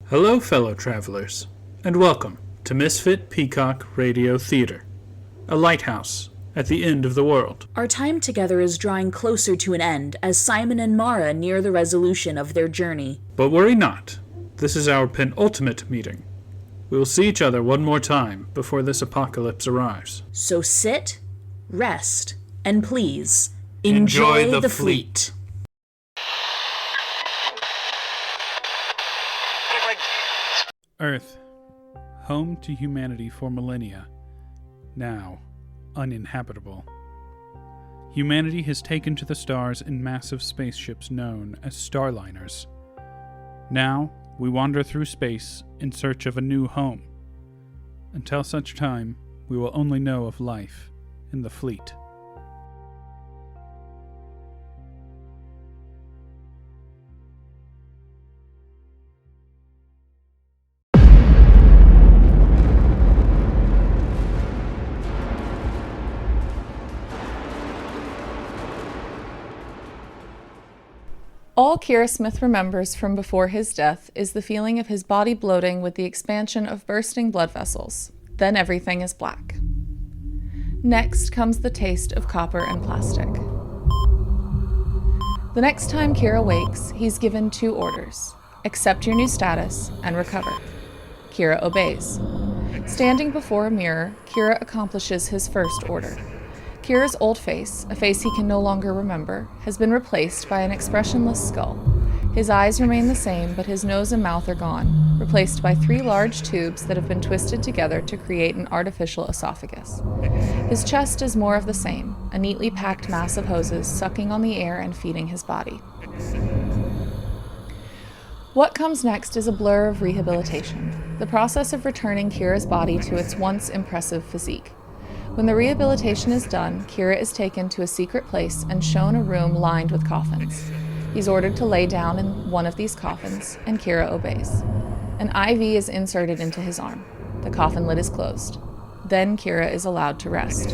Hello, fellow travelers, and welcome to Misfit Peacock Radio Theater, a lighthouse at the end of the world. Our time together is drawing closer to an end as Simon and Maura near the resolution of their journey. But worry not, this is our penultimate meeting. We will see each other one more time before this apocalypse arrives. So sit, rest, and please, enjoy the fleet. Earth, home to humanity for millennia, now uninhabitable. Humanity has taken to the stars in massive spaceships known as starliners. Now, we wander through space in search of a new home. Until such time, we will only know of life in the fleet. All Kira Smith remembers from before his death is the feeling of his body bloating with the expansion of bursting blood vessels. Then everything is black. Next comes the taste of copper and plastic. The next time Kira wakes, he's given 2 orders. Accept your new status and recover. Kira obeys. Standing before a mirror, Kira accomplishes his first order. Kira's old face, a face he can no longer remember, has been replaced by an expressionless skull. His eyes remain the same, but his nose and mouth are gone, replaced by 3 large tubes that have been twisted together to create an artificial esophagus. His chest is more of the same, a neatly packed mass of hoses sucking on the air and feeding his body. What comes next is a blur of rehabilitation, the process of returning Kira's body to its once impressive physique. When the rehabilitation is done, Kira is taken to a secret place and shown a room lined with coffins. He's ordered to lay down in one of these coffins, and Kira obeys. An IV is inserted into his arm. The coffin lid is closed. Then Kira is allowed to rest.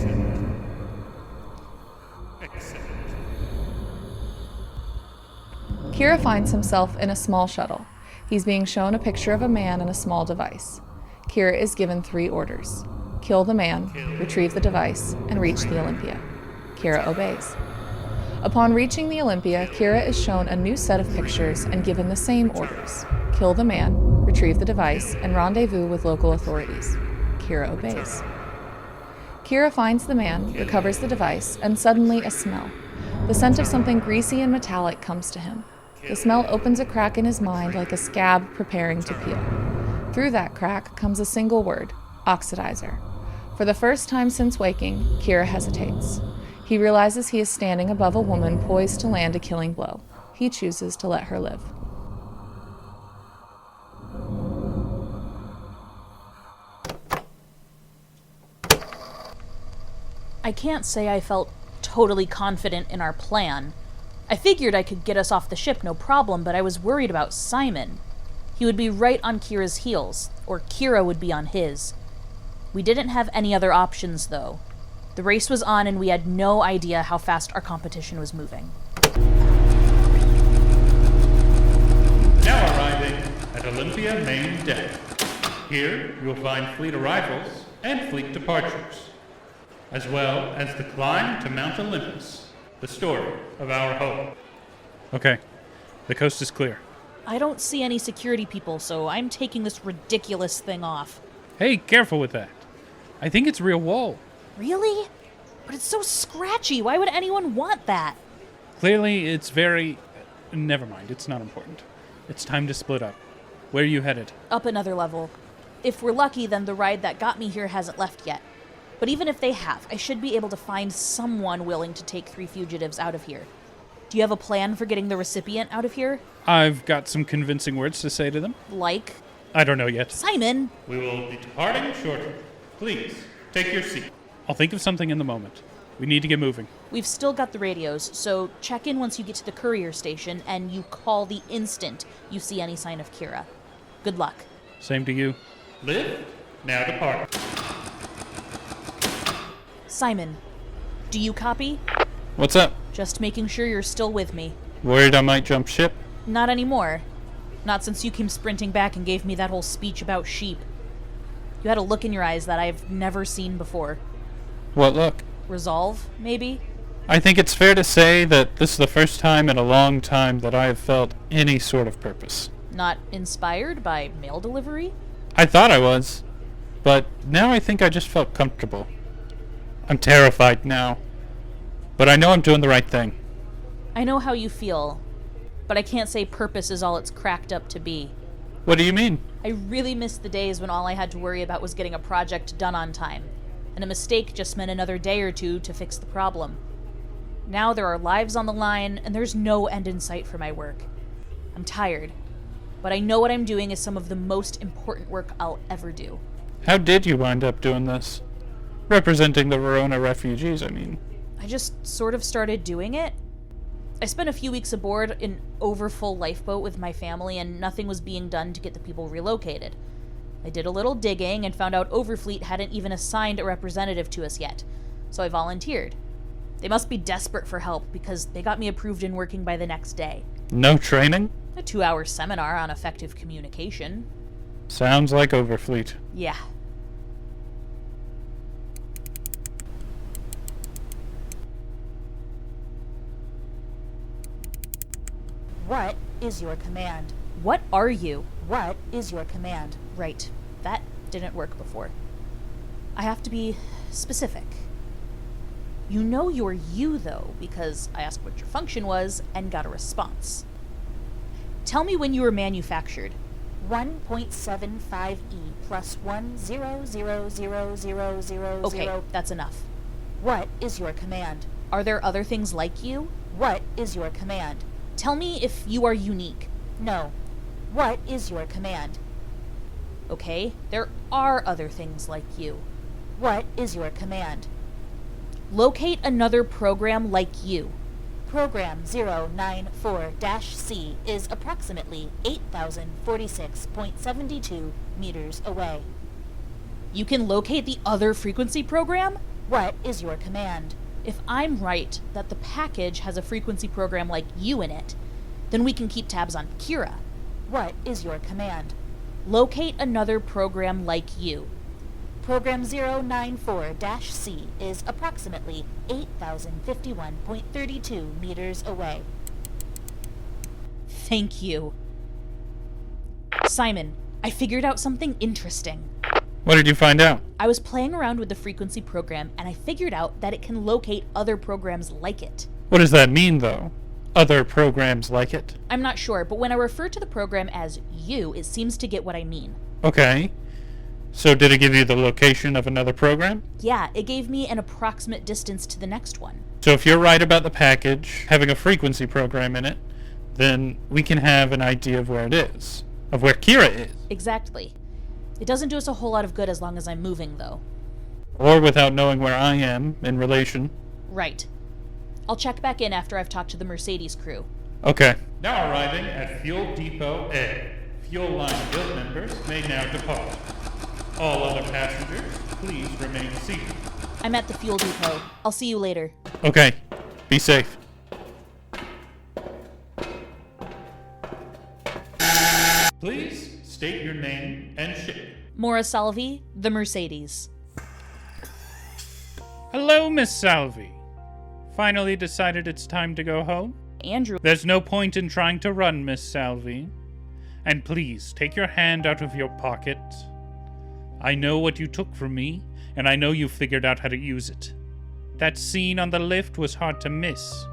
Kira finds himself in a small shuttle. He's being shown a picture of a man and a small device. Kira is given 3 orders. Kill the man, retrieve the device, and reach the Olympia. Kira obeys. Upon reaching the Olympia, Kira is shown a new set of pictures and given the same orders. Kill the man, retrieve the device, and rendezvous with local authorities. Kira obeys. Kira finds the man, recovers the device, and suddenly a smell. The scent of something greasy and metallic comes to him. The smell opens a crack in his mind like a scab preparing to peel. Through that crack comes a single word: oxidizer. For the first time since waking, Kira hesitates. He realizes he is standing above a woman poised to land a killing blow. He chooses to let her live. I can't say I felt totally confident in our plan. I figured I could get us off the ship no problem, but I was worried about Simon. He would be right on Kira's heels, or Kira would be on his. We didn't have any other options, though. The race was on, and we had no idea how fast our competition was moving. Now arriving at Olympia main deck. Here you'll find fleet arrivals and fleet departures, as well as the climb to Mount Olympus, the story of our hope. Okay, the coast is clear. I don't see any security people, so I'm taking this ridiculous thing off. Hey, careful with that. I think it's real wool. Really? But it's so scratchy. Why would anyone want that? Clearly, it's very... Never mind, it's not important. It's time to split up. Where are you headed? Up another level. If we're lucky, then the ride that got me here hasn't left yet. But even if they have, I should be able to find someone willing to take 3 fugitives out of here. Do you have a plan for getting the recipient out of here? I've got some convincing words to say to them. Like? I don't know yet. Simon! We will be departing shortly. Please, take your seat. I'll think of something in the moment. We need to get moving. We've still got the radios, so check in once you get to the courier station, and you call the instant you see any sign of Kira. Good luck. Same to you. Lift, now depart. Simon, do you copy? What's up? Just making sure you're still with me. Worried I might jump ship? Not anymore. Not since you came sprinting back and gave me that whole speech about sheep. You had a look in your eyes that I've never seen before. What look? Resolve, maybe? I think it's fair to say that this is the first time in a long time that I have felt any sort of purpose. Not inspired by mail delivery? I thought I was, but now I think I just felt comfortable. I'm terrified now, but I know I'm doing the right thing. I know how you feel, but I can't say purpose is all it's cracked up to be. What do you mean? I really miss the days when all I had to worry about was getting a project done on time, and a mistake just meant another day or two to fix the problem. Now there are lives on the line, and there's no end in sight for my work. I'm tired, but I know what I'm doing is some of the most important work I'll ever do. How did you wind up doing this? Representing the Verona refugees, I mean. I just sort of started doing it. I spent a few weeks aboard an overfull lifeboat with my family, and nothing was being done to get the people relocated. I did a little digging and found out Overfleet hadn't even assigned a representative to us yet, so I volunteered. They must be desperate for help because they got me approved and working by the next day. No training? A 2-hour seminar on effective communication. Sounds like Overfleet. Yeah. What is your command? What are you? What is your command? Right. That didn't work before. I have to be specific. You know you're you, though, because I asked what your function was and got a response. Tell me when you were manufactured. 1.75e plus 1000000. Okay, that's enough. What is your command? Are there other things like you? What is your command? Tell me if you are unique. No. What is your command? Okay, there are other things like you. What is your command? Locate another program like you. Program 094-C is approximately 8,046.72 meters away. You can locate the other frequency program? What is your command? If I'm right that the package has a frequency program like you in it, then we can keep tabs on Kira. What is your command? Locate another program like you. Program 094-C is approximately 8,051.32 meters away. Thank you. Simon, I figured out something interesting. What did you find out? I was playing around with the frequency program, and I figured out that it can locate other programs like it. What does that mean, though? Other programs like it? I'm not sure, but when I refer to the program as you, it seems to get what I mean. Okay. So did it give you the location of another program? Yeah, it gave me an approximate distance to the next one. So if you're right about the package having a frequency program in it, then we can have an idea of where it is. Of where Kira is. Exactly. It doesn't do us a whole lot of good as long as I'm moving, though. Or without knowing where I am in relation. Right. I'll check back in after I've talked to the Mercedes crew. Okay. Now arriving at Fuel Depot A. Fuel line guild members may now depart. All other passengers, please remain seated. I'm at the fuel depot. I'll see you later. Okay. Be safe. Please state your name and ship. Maura Salvi, the Mercedes. Hello, Miss Salvi. Finally decided it's time to go home? Andrew. There's no point in trying to run, Miss Salvi. And please, take your hand out of your pocket. I know what you took from me, and I know you figured out how to use it. That scene on the lift was hard to miss.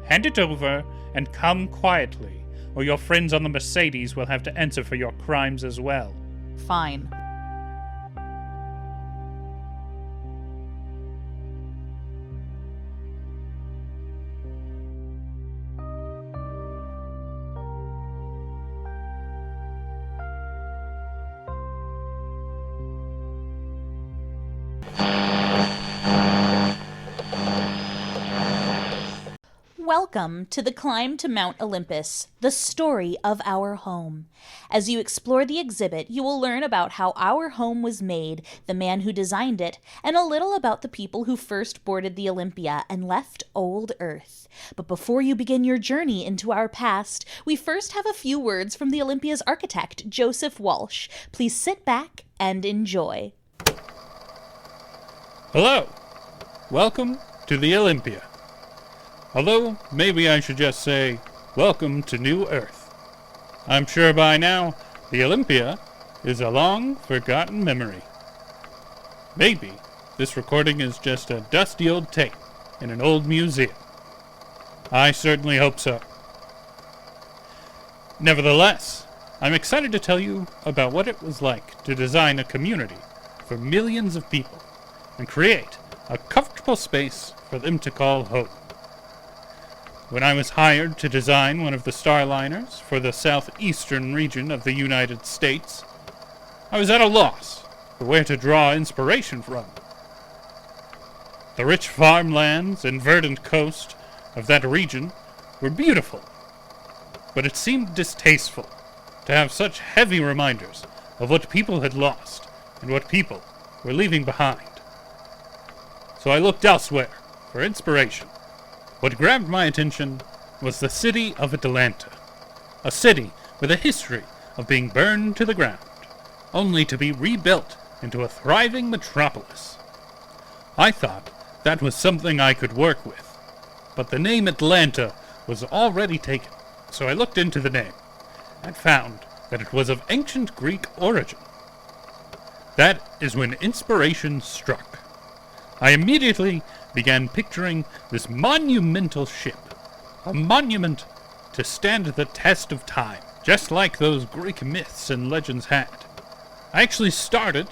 Hand it over, and come quietly, or your friends on the Mercedes will have to answer for your crimes as well. Fine. Welcome to the climb to Mount Olympus, the story of our home. As you explore the exhibit, you will learn about how our home was made, the man who designed it, and a little about the people who first boarded the Olympia and left old Earth. But before you begin your journey into our past, we first have a few words from the Olympia's architect, Joseph Walsh. Please sit back and enjoy. Hello. Welcome to the Olympia. Although, maybe I should just say, welcome to New Earth. I'm sure by now, the Olympia is a long-forgotten memory. Maybe this recording is just a dusty old tape in an old museum. I certainly hope so. Nevertheless, I'm excited to tell you about what it was like to design a community for millions of people and create a comfortable space for them to call home. When I was hired to design one of the starliners for the southeastern region of the United States, I was at a loss for where to draw inspiration from. The rich farmlands and verdant coast of that region were beautiful, but it seemed distasteful to have such heavy reminders of what people had lost and what people were leaving behind. So I looked elsewhere for inspiration. What grabbed my attention was the city of Atlanta, a city with a history of being burned to the ground, only to be rebuilt into a thriving metropolis. I thought that was something I could work with, but the name Atlanta was already taken, so I looked into the name and found that it was of ancient Greek origin. That is when inspiration struck. I immediately began picturing this monumental ship, a monument to stand the test of time, just like those Greek myths and legends had. I actually started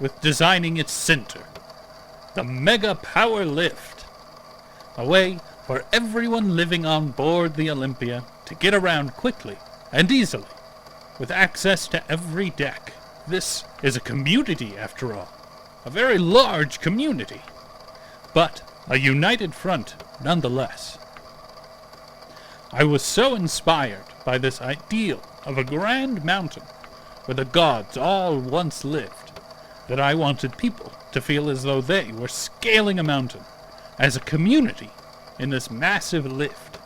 with designing its center, the Mega Power Lift, a way for everyone living on board the Olympia to get around quickly and easily, with access to every deck. This is a community, after all, a very large community, but a united front nonetheless. I was so inspired by this ideal of a grand mountain where the gods all once lived that I wanted people to feel as though they were scaling a mountain as a community in this massive lift.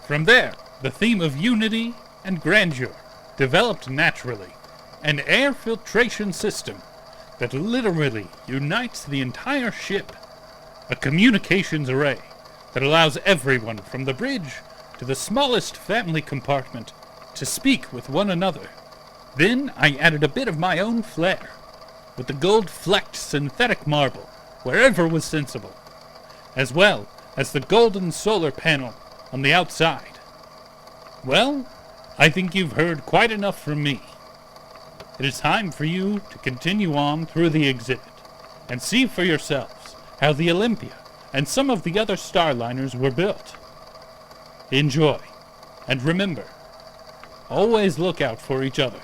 From there, the theme of unity and grandeur developed naturally, an air filtration system that literally unites the entire ship, a communications array that allows everyone from the bridge to the smallest family compartment to speak with one another. Then I added a bit of my own flair, with the gold-flecked synthetic marble wherever was sensible, as well as the golden solar panel on the outside. Well, I think you've heard quite enough from me. It is time for you to continue on through the exhibit and see for yourselves how the Olympia and some of the other starliners were built. Enjoy, and remember, always look out for each other.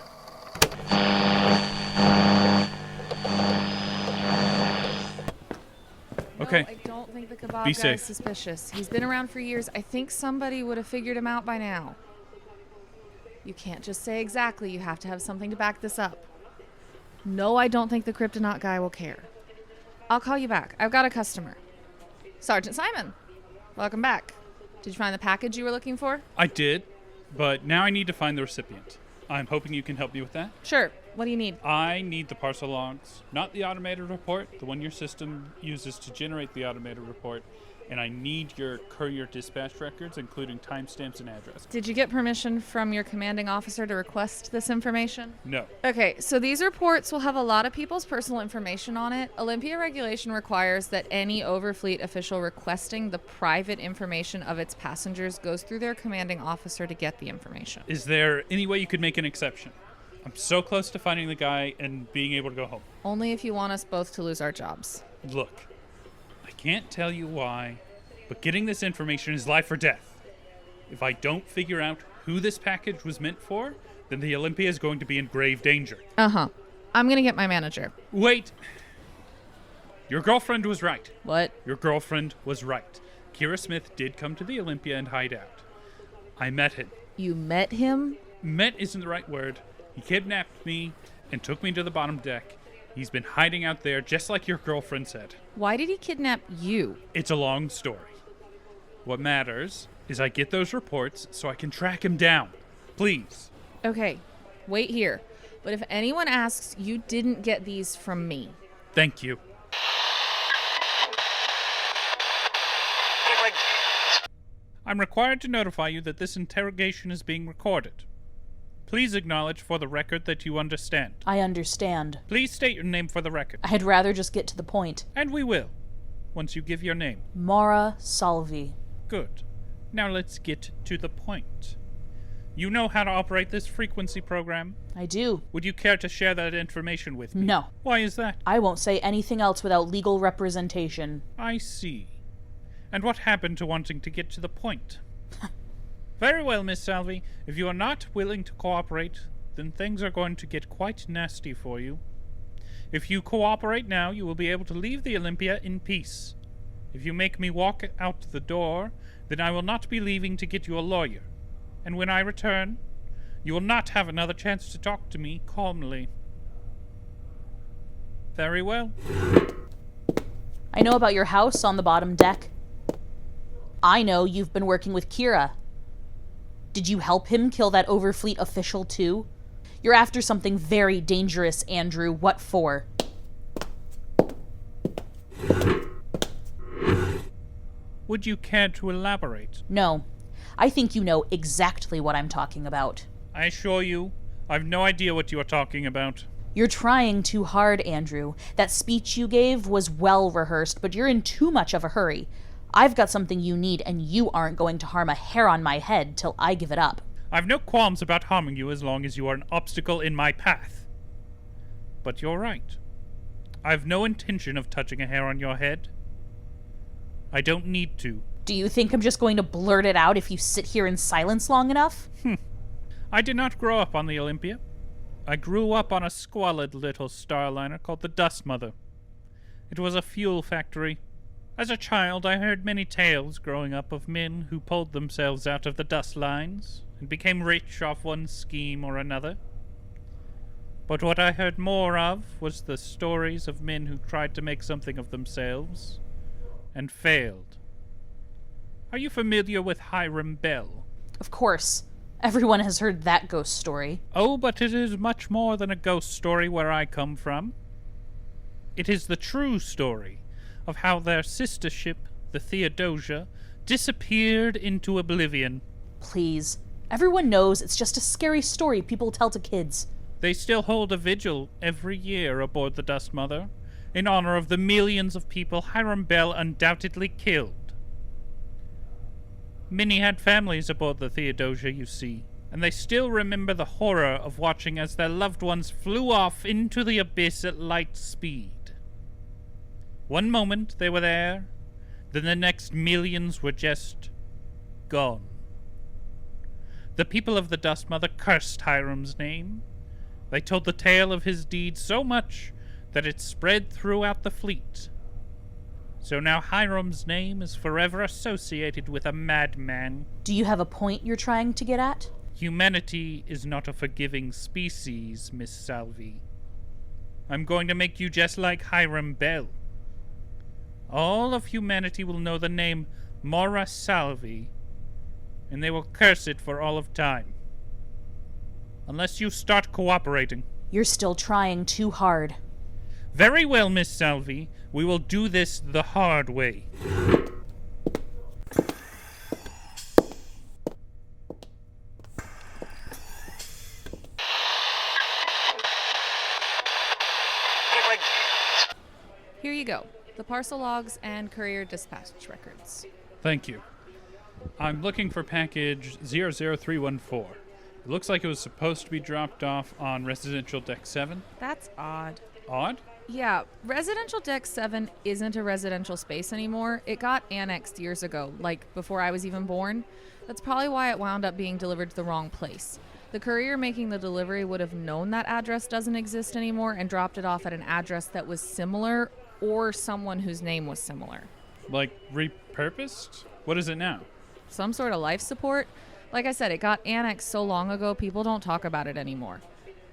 Okay. No, I don't think the kebab Be guy safe. is suspicious. He's been around for years. I think somebody would have figured him out by now. You can't just say exactly. You have to have something to back this up. No, I don't think the Kryptonaut guy will care. I'll call you back. I've got a customer. Sergeant Simon, welcome back. Did you find the package you were looking for? I did, but now I need to find the recipient. I'm hoping you can help me with that. Sure. What do you need? I need the parcel logs, not the automated report, the one your system uses to generate the automated report, and I need your courier dispatch records, including timestamps and address. Did you get permission from your commanding officer to request this information? No. Okay, so these reports will have a lot of people's personal information on it. Olympia regulation requires that any overfleet official requesting the private information of its passengers goes through their commanding officer to get the information. Is there any way you could make an exception? I'm so close to finding the guy and being able to go home. Only if you want us both to lose our jobs. Look, I can't tell you why, but getting this information is life or death. If I don't figure out who this package was meant for, then the Olympia is going to be in grave danger. Uh-huh. I'm gonna get my manager. Wait. Your girlfriend was right. What? Your girlfriend was right. Kira Smith did come to the Olympia and hide out. I met him. You met him? Met isn't the right word. He kidnapped me and took me to the bottom deck. He's been hiding out there just like your girlfriend said. Why did he kidnap you? It's a long story. What matters is I get those reports so I can track him down. Please. Okay, wait here. But if anyone asks, you didn't get these from me. Thank you. I'm required to notify you that this interrogation is being recorded. Please acknowledge for the record that you understand. I understand. Please state your name for the record. I'd rather just get to the point. And we will, once you give your name. Maura Salvi. Good. Now let's get to the point. You know how to operate this frequency program? I do. Would you care to share that information with me? No. Why is that? I won't say anything else without legal representation. I see. And what happened to wanting to get to the point? Very well, Miss Salvi. If you are not willing to cooperate, then things are going to get quite nasty for you. If you cooperate now, you will be able to leave the Olympia in peace. If you make me walk out the door, then I will not be leaving to get you a lawyer. And when I return, you will not have another chance to talk to me calmly. Very well. I know about your house on the bottom deck. I know you've been working with Kira. Did you help him kill that Overfleet official too? You're after something very dangerous, Andrew. What for? Would you care to elaborate? No. I think you know exactly what I'm talking about. I assure you, I've no idea what you are talking about. You're trying too hard, Andrew. That speech you gave was well rehearsed, but you're in too much of a hurry. I've got something you need, and you aren't going to harm a hair on my head till I give it up. I've no qualms about harming you as long as you are an obstacle in my path. But you're right. I've no intention of touching a hair on your head. I don't need to. Do you think I'm just going to blurt it out if you sit here in silence long enough? I did not grow up on the Olympia. I grew up on a squalid little starliner called the Dust Mother. It was a fuel factory. As a child, I heard many tales growing up of men who pulled themselves out of the dust lines and became rich off one scheme or another. But what I heard more of was the stories of men who tried to make something of themselves and failed. Are you familiar with Hiram Bell? Of course. Everyone has heard that ghost story. Oh, but it is much more than a ghost story where I come from. It is the true story of how their sister ship, the Theodosia, disappeared into oblivion. Please. Everyone knows it's just a scary story people tell to kids. They still hold a vigil every year aboard the Dust Mother, in honor of the millions of people Hiram Bell undoubtedly killed. Many had families aboard the Theodosia, you see, and they still remember the horror of watching as their loved ones flew off into the abyss at light speed. One moment they were there, then the next millions were just gone. The people of the Dust Mother cursed Hiram's name. They told the tale of his deeds so much that it spread throughout the fleet. So now Hiram's name is forever associated with a madman. Do you have a point you're trying to get at? Humanity is not a forgiving species, Miss Salvi. I'm going to make you just like Hiram Bell. All of humanity will know the name Maura Salvi, and they will curse it for all of time. Unless you start cooperating. You're still trying too hard. Very well, Miss Salvi. We will do this the hard way. Here you go. The parcel logs and courier dispatch records. Thank you. I'm looking for package 00314. It looks like it was supposed to be dropped off on Residential Deck 7. That's odd. Odd? Yeah, Residential Deck 7 isn't a residential space anymore. It got annexed years ago, like before I was even born. That's probably why it wound up being delivered to the wrong place. The courier making the delivery would have known that address doesn't exist anymore and dropped it off at an address that was similar or someone whose name was similar. Like repurposed? What is it now? Some sort of life support. Like I said, it got annexed so long ago, people don't talk about it anymore.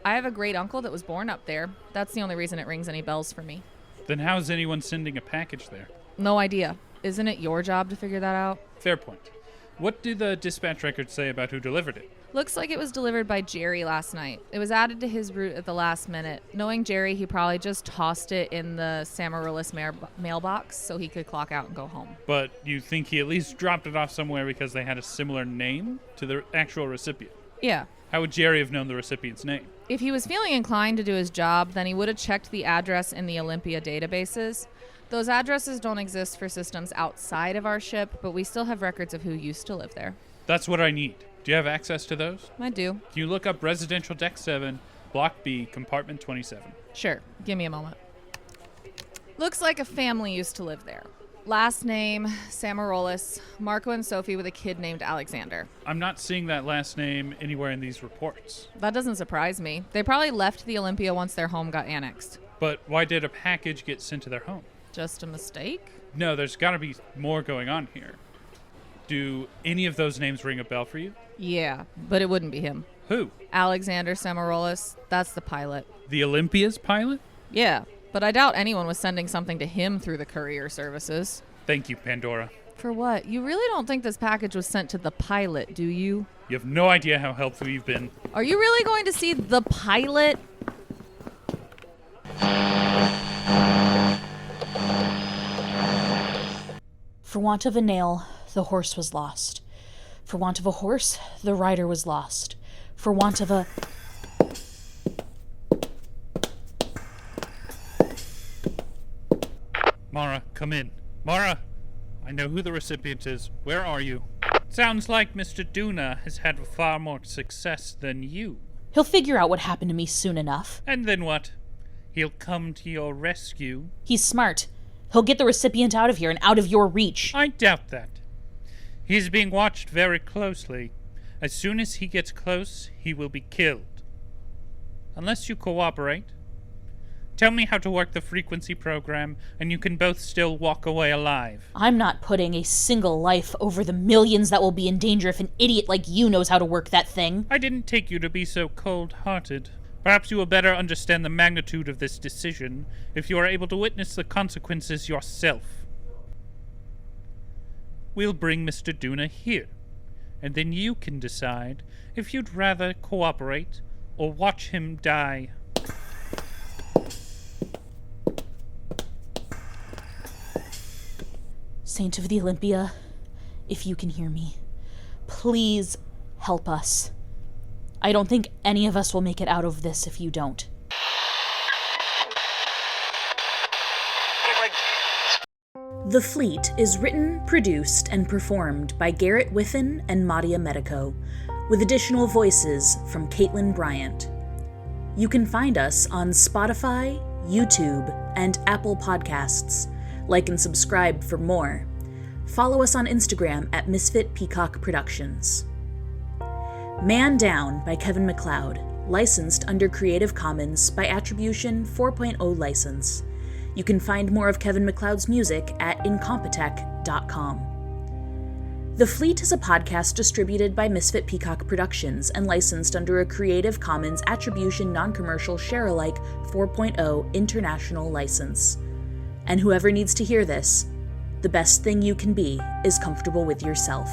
I have a great uncle that was born up there. That's the only reason it rings any bells for me. Then how's anyone sending a package there? No idea. Isn't it your job to figure that out? Fair point. What do the dispatch records say about who delivered it? Looks like it was delivered by Jerry last night. It was added to his route at the last minute. Knowing Jerry, he probably just tossed it in the Samarillis mailbox so he could clock out and go home. But you think he at least dropped it off somewhere because they had a similar name to the actual recipient? Yeah. How would Jerry have known the recipient's name? If he was feeling inclined to do his job, then he would have checked the address in the Olympia databases. Those addresses don't exist for systems outside of our ship, but we still have records of who used to live there. That's what I need. Do you have access to those? I do. Can you look up Residential Deck 7, Block B, Compartment 27? Sure. Give me a moment. Looks like a family used to live there. Last name, Samarillis. Marco and Sophie with a kid named Alexander. I'm not seeing that last name anywhere in these reports. That doesn't surprise me. They probably left the Olympia once their home got annexed. But why did a package get sent to their home? Just a mistake? No, there's got to be more going on here. Do any of those names ring a bell for you? Yeah, but it wouldn't be him. Who? Alexander Samarillis. That's the pilot. The Olympia's pilot? Yeah, but I doubt anyone was sending something to him through the courier services. Thank you, Pandora. For what? You really don't think this package was sent to the pilot, do you? You have no idea how helpful you've been. Are you really going to see the pilot? For want of a nail, the horse was lost. For want of a horse, the rider was lost. For want of a... Maura, come in. Maura, I know who the recipient is. Where are you? Sounds like Mr. Duna has had far more success than you. He'll figure out what happened to me soon enough. And then what? He'll come to your rescue? He's smart. He'll get the recipient out of here and out of your reach. I doubt that. He's being watched very closely. As soon as he gets close, he will be killed. Unless you cooperate. Tell me how to work the frequency program, and you can both still walk away alive. I'm not putting a single life over the millions that will be in danger if an idiot like you knows how to work that thing. I didn't take you to be so cold-hearted. Perhaps you will better understand the magnitude of this decision if you are able to witness the consequences yourself. We'll bring Mr. Duna here, and then you can decide if you'd rather cooperate or watch him die. Saint of the Olympia, if you can hear me, please help us. I don't think any of us will make it out of this if you don't. The Fleet is written, produced, and performed by Garrett Whiffen and Madia Medico, with additional voices from Caitlin Bryant. You can find us on Spotify, YouTube, and Apple Podcasts. Like and subscribe for more. Follow us on Instagram at Misfit Peacock Productions. Man Down by Kevin MacLeod, licensed under Creative Commons by Attribution 4.0 license. You can find more of Kevin MacLeod's music at incompetech.com. The Fleet is a podcast distributed by Misfit Peacock Productions and licensed under a Creative Commons Attribution Non-Commercial Share-alike 4.0 international license. And whoever needs to hear this, the best thing you can be is comfortable with yourself.